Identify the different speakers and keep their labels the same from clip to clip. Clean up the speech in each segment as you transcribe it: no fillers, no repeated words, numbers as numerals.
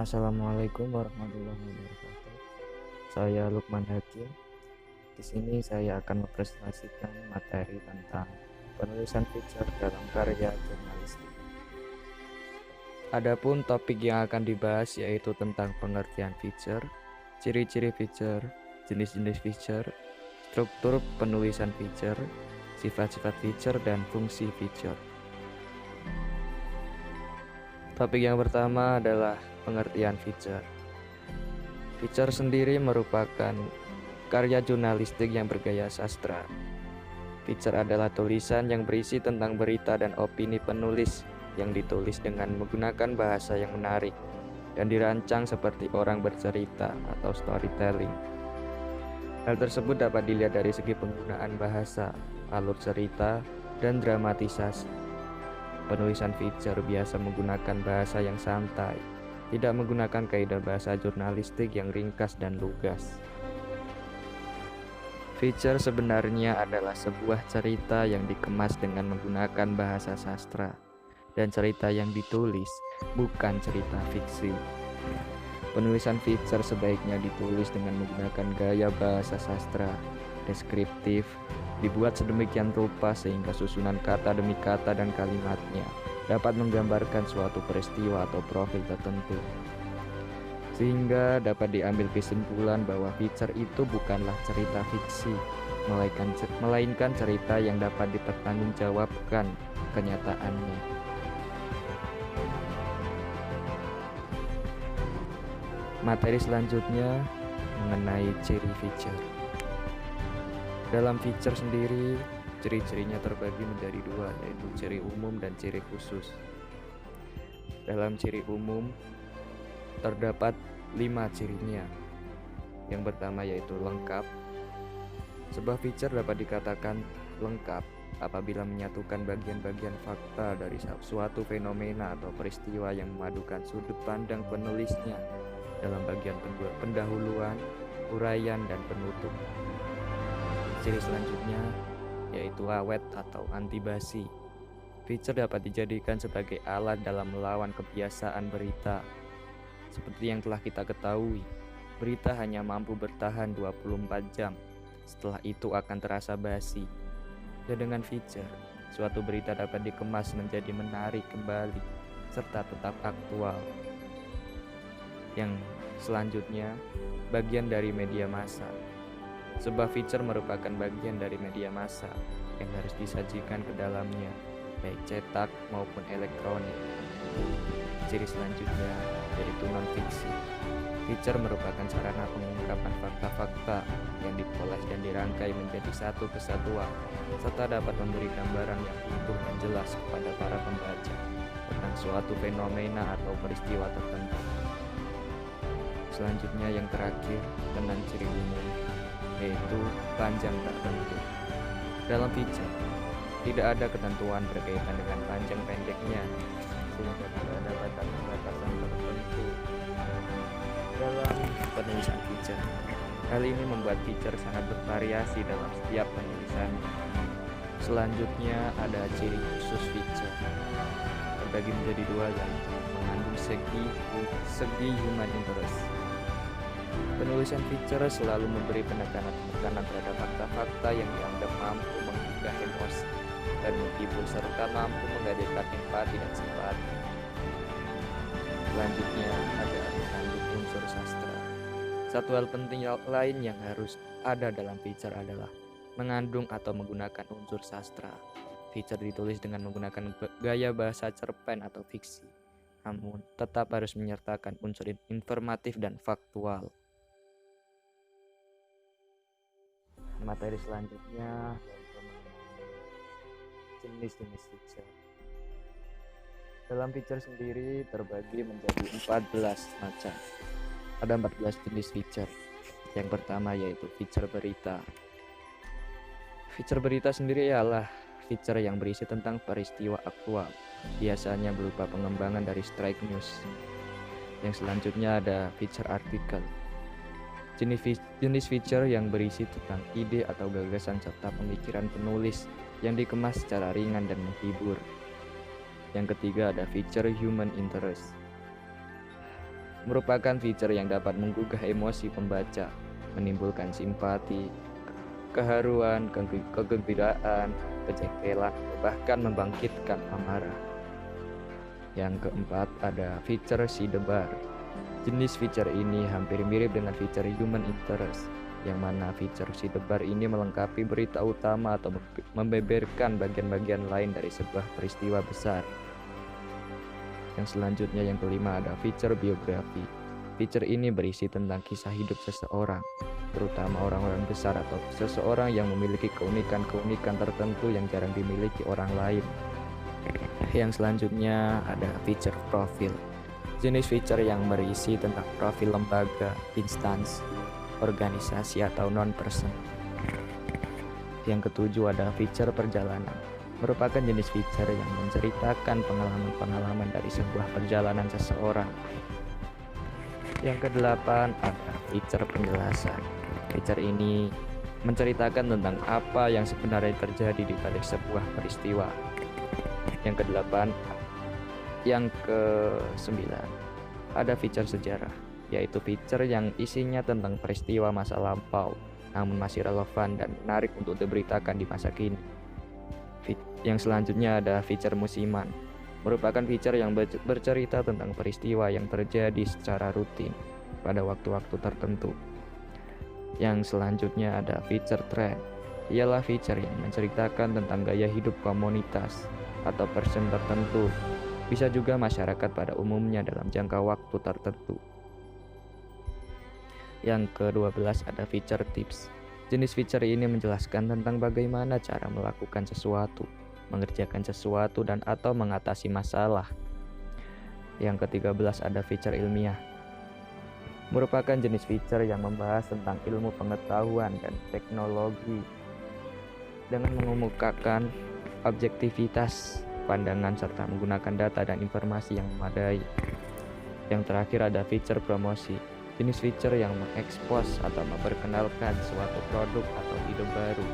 Speaker 1: Assalamualaikum warahmatullahi wabarakatuh. Saya Lukman Hakim. Di sini saya akan mempresentasikan materi tentang penulisan feature dalam karya jurnalistik. Adapun topik yang akan dibahas yaitu tentang pengertian feature, ciri-ciri feature, jenis-jenis feature, struktur penulisan feature, sifat-sifat feature, dan fungsi feature. Topik yang pertama adalah pengertian feature. Feature sendiri merupakan karya jurnalistik yang bergaya sastra. Feature adalah tulisan yang berisi tentang berita dan opini penulis yang ditulis dengan menggunakan bahasa yang menarik dan dirancang seperti orang bercerita atau storytelling. Hal tersebut dapat dilihat dari segi penggunaan bahasa, alur cerita, dan dramatisasi. Penulisan feature biasa menggunakan bahasa yang santai, tidak menggunakan kaidah bahasa jurnalistik yang ringkas dan lugas. Feature sebenarnya adalah sebuah cerita yang dikemas dengan menggunakan bahasa sastra, dan cerita yang ditulis bukan cerita fiksi. Penulisan feature sebaiknya ditulis dengan menggunakan gaya bahasa sastra, deskriptif, dibuat sedemikian rupa sehingga susunan kata demi kata dan kalimatnya dapat menggambarkan suatu peristiwa atau profil tertentu, sehingga dapat diambil kesimpulan bahwa feature itu bukanlah cerita fiksi, melainkan cerita yang dapat dipertanggungjawabkan kenyataannya. Materi selanjutnya mengenai ciri feature. Dalam feature sendiri, ciri-cirinya terbagi menjadi dua, yaitu ciri umum dan ciri khusus. Dalam ciri umum, terdapat 5 cirinya. Yang pertama yaitu lengkap. Sebuah feature dapat dikatakan lengkap apabila menyatukan bagian-bagian fakta dari suatu fenomena atau peristiwa yang memadukan sudut pandang penulisnya dalam bagian pendahuluan, uraian, dan penutup. Ciri selanjutnya yaitu awet atau anti basi. Feature dapat dijadikan sebagai alat dalam melawan kebiasaan berita. Seperti yang telah kita ketahui, berita hanya mampu bertahan 24 jam. Setelah itu akan terasa basi. Dan dengan feature, suatu berita dapat dikemas menjadi menarik kembali serta tetap aktual. Yang selanjutnya, bagian dari media massa. Sebuah feature merupakan bagian dari media massa yang harus disajikan ke dalamnya, baik cetak maupun elektronik. Ciri selanjutnya yaitu non-fiksi. Feature merupakan sarana pengungkapan fakta-fakta yang dipoles dan dirangkai menjadi satu kesatuan, serta dapat memberi gambaran yang utuh dan jelas kepada para pembaca tentang suatu fenomena atau peristiwa tertentu. Selanjutnya yang terakhir tentang ciri umum, yaitu panjang tertentu. Dalam feature, tidak ada ketentuan berkaitan dengan panjang pendeknya, sehingga tidak ada batasan tertentu dalam penulisan feature. Hal ini membuat feature sangat bervariasi dalam setiap penulisan. Selanjutnya ada ciri khusus feature, terbagi menjadi dua, yaitu mengandung segi human interest. Penulisan feature selalu memberi penekanan terhadap fakta-fakta yang dianggap mampu menggugah emosi dan menghibur serta mampu menghadirkan empati dan simpati. Selanjutnya ada mengandung unsur sastra. Satu hal penting lain yang harus ada dalam feature adalah mengandung atau menggunakan unsur sastra. Feature ditulis dengan menggunakan gaya bahasa cerpen atau fiksi, namun tetap harus menyertakan unsur informatif dan faktual. Materi selanjutnya yaitu jenis-jenis feature. Dalam feature sendiri terbagi menjadi 14 macam. Ada 14 jenis feature. Yang pertama yaitu feature berita. Feature berita sendiri ialah feature yang berisi tentang peristiwa aktual, biasanya berupa pengembangan dari strike news. Yang selanjutnya ada feature artikel. Jenis feature yang berisi tentang ide atau gagasan serta pemikiran penulis yang dikemas secara ringan dan menghibur. Yang ketiga ada feature human interest. merupakan fitur yang dapat menggugah emosi pembaca, menimbulkan simpati, keharuan, kegembiraan, kejengkelan, bahkan membangkitkan amarah. Yang keempat ada fitur sidebar. Jenis fitur ini hampir mirip dengan fitur human interest, yang mana fitur sidebar ini melengkapi berita utama atau membeberkan bagian-bagian lain dari sebuah peristiwa besar. Yang selanjutnya yang kelima ada fitur biografi. Fitur ini berisi tentang kisah hidup seseorang, terutama orang-orang besar atau seseorang yang memiliki keunikan-keunikan tertentu yang jarang dimiliki orang lain. Yang selanjutnya ada fitur profil. Jenis fitur yang berisi tentang profil lembaga, instansi, organisasi atau non-person. Yang ketujuh ada fitur perjalanan. Merupakan jenis fitur yang menceritakan pengalaman-pengalaman dari sebuah perjalanan seseorang. Yang kedelapan ada fitur penjelasan. Fitur ini menceritakan tentang apa yang sebenarnya terjadi di balik sebuah peristiwa. Yang kesembilan ada fitur sejarah, yaitu fitur yang isinya tentang peristiwa masa lampau namun masih relevan dan menarik untuk diberitakan di masa kini. Yang selanjutnya ada fitur musiman, merupakan fitur yang bercerita tentang peristiwa yang terjadi secara rutin pada waktu-waktu tertentu. Yang selanjutnya ada fitur tren, ialah fitur yang menceritakan tentang gaya hidup komunitas atau person tertentu, bisa juga masyarakat pada umumnya dalam jangka waktu tertentu. Yang ke-12 ada fitur tips. Jenis fitur ini menjelaskan tentang bagaimana cara melakukan sesuatu, mengerjakan sesuatu dan atau mengatasi masalah. Yang ke-13 ada fitur ilmiah. Merupakan jenis fitur yang membahas tentang ilmu pengetahuan dan teknologi dengan mengemukakan objektivitas pandangan serta menggunakan data dan informasi yang memadai. Yang terakhir ada fitur promosi. Jenis fitur yang mengekspos atau memperkenalkan suatu produk atau ide baru.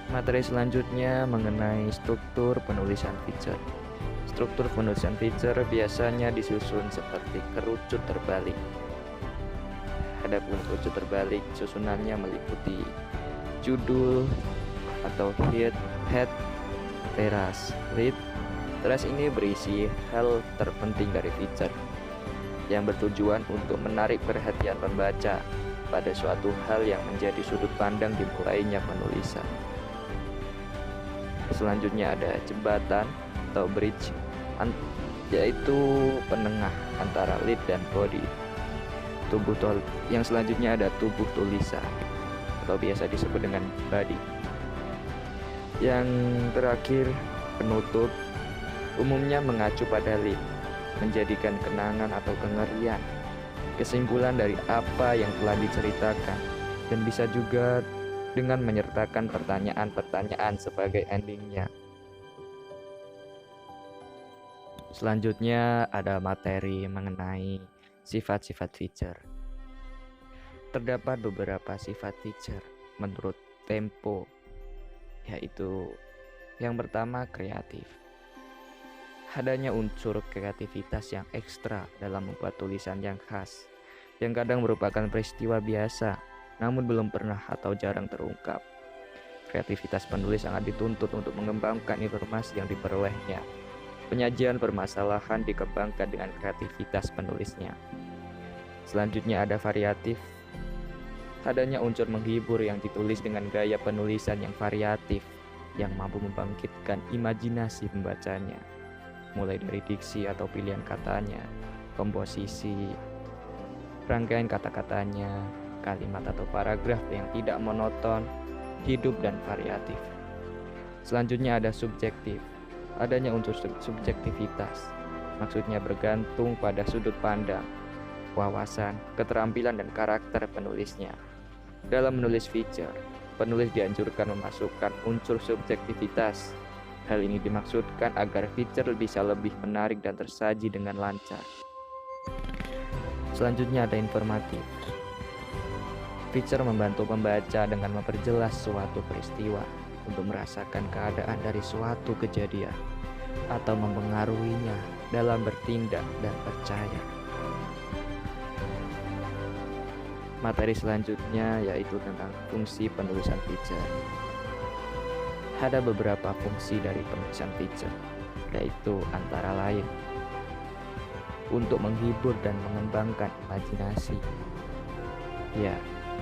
Speaker 1: Materi selanjutnya mengenai struktur penulisan fitur. Struktur penulisan fitur biasanya disusun seperti kerucut terbalik. Adapun kerucut terbalik, susunannya meliputi judul atau head, teras, lead. Teras ini berisi hal terpenting dari fitur yang bertujuan untuk menarik perhatian pembaca pada suatu hal yang menjadi sudut pandang dimulainya penulisan. Selanjutnya ada jembatan atau bridge, yaitu penengah antara lead dan body. Yang selanjutnya ada tubuh tulisan atau biasa disebut dengan body. Yang terakhir penutup, umumnya mengacu pada lead, menjadikan kenangan atau kengerian, kesimpulan dari apa yang telah diceritakan, dan bisa juga dengan menyertakan pertanyaan-pertanyaan sebagai endingnya. Selanjutnya ada materi mengenai sifat-sifat fitur. Terdapat beberapa sifat fitur menurut Tempo, yaitu yang pertama kreatif. Adanya unsur kreativitas yang ekstra dalam membuat tulisan yang khas, yang kadang merupakan peristiwa biasa namun belum pernah atau jarang terungkap. Kreativitas penulis sangat dituntut untuk mengembangkan informasi yang diperolehnya. Penyajian permasalahan dikembangkan dengan kreativitas penulisnya. Selanjutnya ada variatif. Adanya unsur menghibur yang ditulis dengan gaya penulisan yang variatif, yang mampu membangkitkan imajinasi pembacanya, mulai dari diksi atau pilihan katanya, komposisi, rangkaian kata-katanya, kalimat atau paragraf yang tidak monoton, hidup dan variatif. Selanjutnya ada subjektif. Adanya unsur subjektivitas, maksudnya bergantung pada sudut pandang, wawasan, keterampilan dan karakter penulisnya. Dalam menulis fitur, penulis dianjurkan memasukkan unsur subjektivitas. Hal ini dimaksudkan agar fitur bisa lebih menarik dan tersaji dengan lancar. Selanjutnya ada informatif. Fitur membantu pembaca dengan memperjelas suatu peristiwa untuk merasakan keadaan dari suatu kejadian atau mempengaruhinya dalam bertindak dan percaya. Materi selanjutnya yaitu tentang fungsi penulisan feature. Ada beberapa fungsi dari penulisan feature, yaitu antara lain untuk menghibur dan mengembangkan imajinasi. Ya,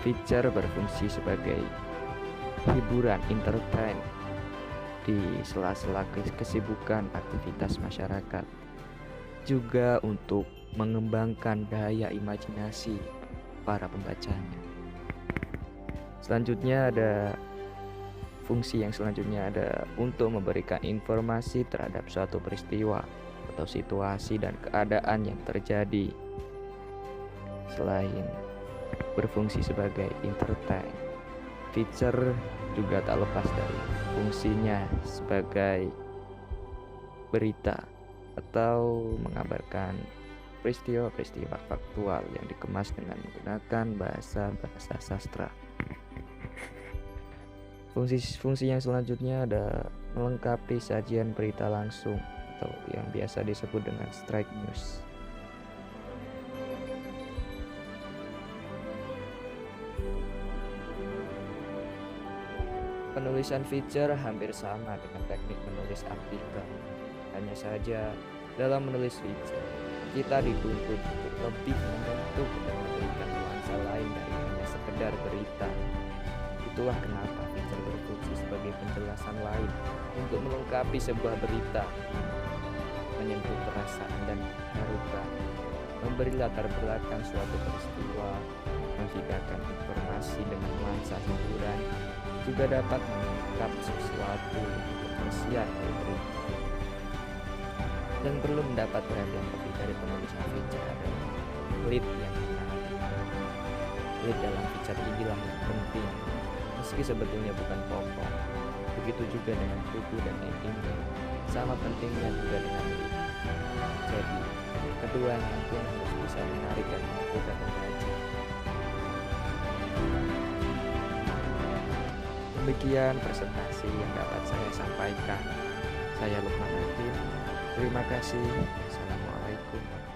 Speaker 1: feature berfungsi sebagai hiburan, entertain di sela-sela kesibukan aktivitas masyarakat. Juga untuk mengembangkan daya imajinasi para pembacanya. Selanjutnya ada fungsi yang selanjutnya ada untuk memberikan informasi terhadap suatu peristiwa atau situasi dan keadaan yang terjadi. Selain berfungsi sebagai entertain, feature juga tak lepas dari fungsinya sebagai berita atau mengabarkan peristiwa-peristiwa faktual yang dikemas dengan menggunakan bahasa sastra. Fungsi yang selanjutnya ada melengkapi sajian berita langsung atau yang biasa disebut dengan straight news. Penulisan feature hampir sama dengan teknik menulis artikel. Hanya saja dalam menulis feature, kita dituntut untuk lebih membentuk dan memberikan nuansa lain dari hanya sekedar berita. Itulah kenapa feature berfungsi sebagai penjelasan lain untuk melengkapi sebuah berita, menyentuh perasaan dan harukan, memberi latar belakang suatu peristiwa, menghidangkan informasi dengan nuansa hiburan, juga dapat mengungkap sesuatu untuk persian dari berita. Dan perlu mendapat perhatian lebih dari penulisan feature adalah lead yang menarik. Lead dalam feature inilah yang penting, meski sebetulnya bukan pokok. Begitu juga dengan buku dan endingnya, sama pentingnya juga dengan lead. Jadi, keduanya pun harus bisa menarik dan menentukan pembaca. Demikian presentasi yang dapat saya sampaikan. Saya Lukman Hakim. Terima kasih. Assalamualaikum.